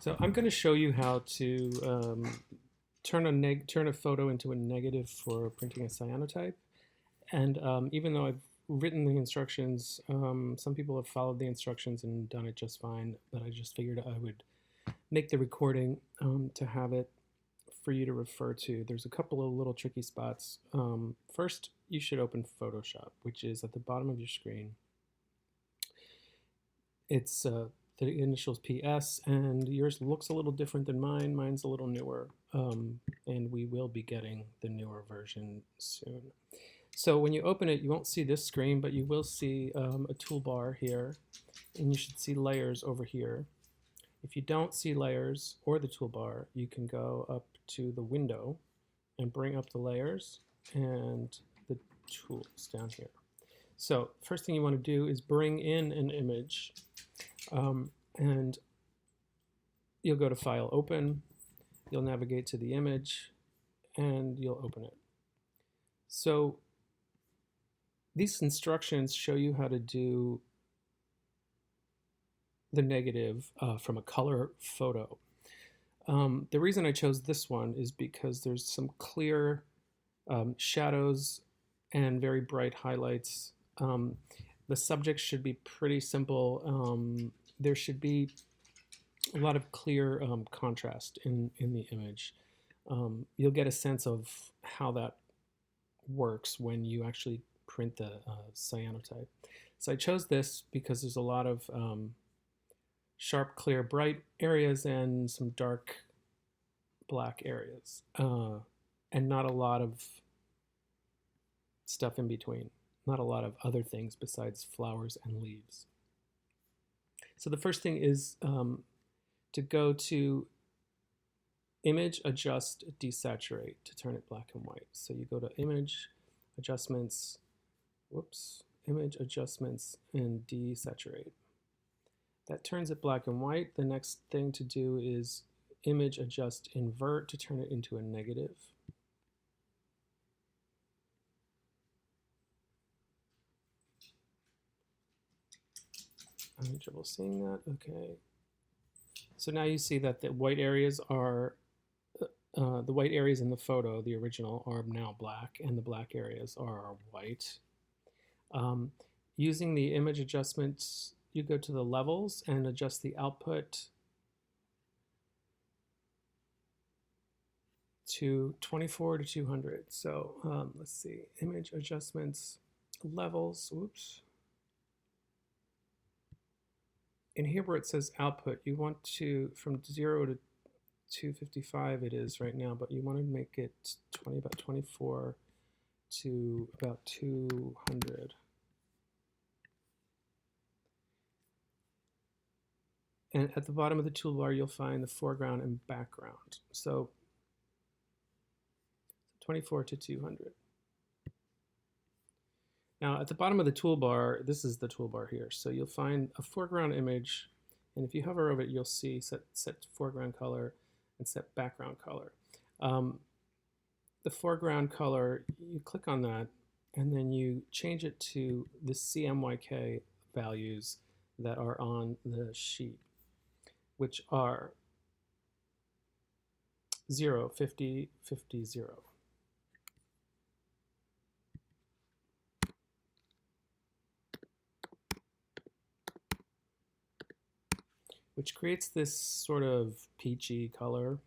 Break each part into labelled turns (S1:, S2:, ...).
S1: So I'm going to show you how to turn a photo into a negative for printing a cyanotype. And even though I've written the instructions, some people have followed the instructions and done it just fine, but I just figured I would make the recording to have it for you to refer to. There's a couple of little tricky spots. First, you should open Photoshop, which is at the bottom of your screen. It's the initials PS, and yours looks a little different than mine. Mine's a little newer, and we will be getting the newer version soon. So when you open it, you won't see this screen, but you will see a toolbar here, and you should see layers over here. If you don't see layers or the toolbar, you can go up to the window and bring up the layers and the tools down here. So first thing you want to do is bring in an image, and you'll go to File, Open, you'll navigate to the image, and you'll open it. So these instructions show you how to do the negative from a color photo. The reason I chose this one is because there's some clear shadows and very bright highlights. The subject should be pretty simple. There should be a lot of clear contrast in the image. You'll get a sense of how that works when you actually print the cyanotype. So I chose this because there's a lot of sharp, clear, bright areas and some dark, black areas, and not a lot of stuff in between. Not a lot of other things besides flowers and leaves. So the first thing is to go to Image, Adjust, Desaturate to turn it black and white. So you go to Image, Adjustments, Image, Adjustments, and Desaturate. That turns it black and white. The next thing to do is Image, Adjust, Invert to turn it into a negative. I'm having trouble seeing that. Okay. So now you see that the white areas are the white areas in the photo, the original, are now black, and the black areas are white. Using the image adjustments, you go to the levels and adjust the output to 24 to 200. So let's see, image adjustments, levels, In here where it says output, you want to, from 0 to 255 it is right now, but you want to make it about 24 to about 200. And at the bottom of the toolbar, you'll find the foreground and background. So 24 to 200. Now at the bottom of the toolbar, this is the toolbar here. So you'll find a foreground image, and if you hover over it, you'll see set foreground color and set background color. The foreground color, you click on that, and then you change it to the CMYK values that are on the sheet, which are 0, 50, 50, 0. Which creates this sort of peachy color.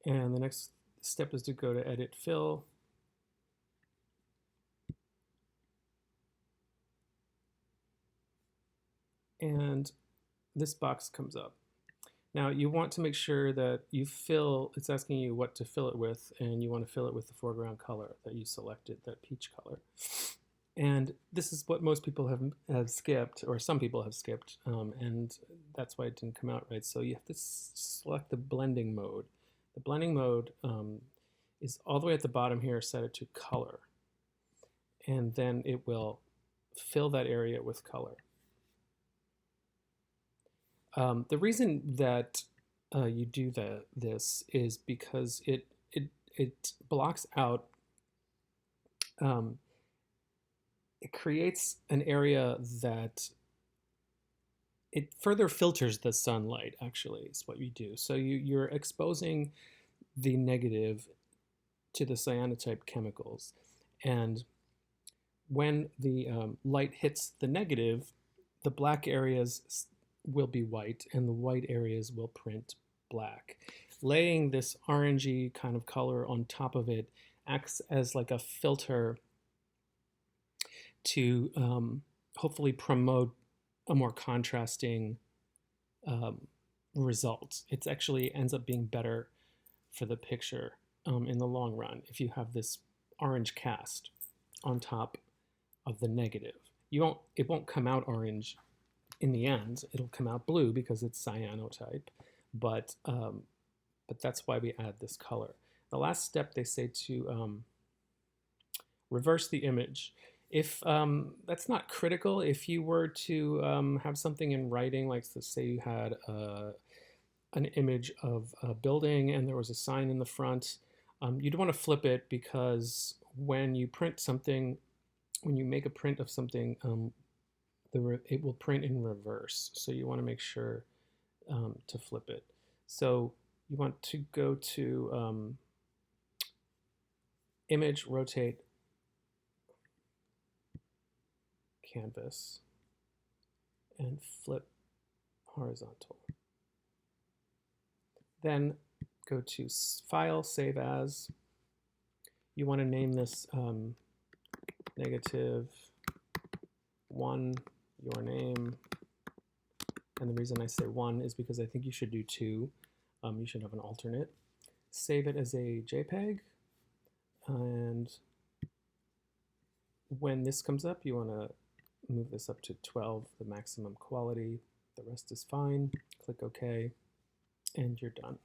S1: And the next step is to go to Edit Fill. And this box comes up. Now you want to make sure that you fill, it's asking you what to fill it with, and you want to fill it with the foreground color that you selected, that peach color. And this is what most people have skipped, or some people have skipped, and that's why it didn't come out right. So you have to select the blending mode. The blending mode is all the way at the bottom here, set it to color. And then it will fill that area with color. The reason that you do this is because it blocks out it creates an area that it further filters the sunlight, actually, is what you do. So you're exposing the negative to the cyanotype chemicals. And when the light hits the negative, the black areas will be white and the white areas will print black. Laying this orangey kind of color on top of it acts as like a filter to hopefully promote a more contrasting result. It actually ends up being better for the picture in the long run if you have this orange cast on top of the negative. It won't come out orange in the end. It'll come out blue because it's cyanotype, but that's why we add this color. The last step, they say to reverse the image. If that's not critical, if you were to have something in writing, like say you had an image of a building and there was a sign in the front, you'd want to flip it because when you print something, when you make a print of something, it will print in reverse. So you want to make sure to flip it. So you want to go to Image, Rotate, Canvas, and flip horizontal. Then go to File, Save As. You want to name this negative 1, your name. And the reason I say 1 is because I think you should do 2. You should have an alternate. Save it as a JPEG. And when this comes up, you want to move this up to 12, the maximum quality. The rest is fine. Click OK, and you're done.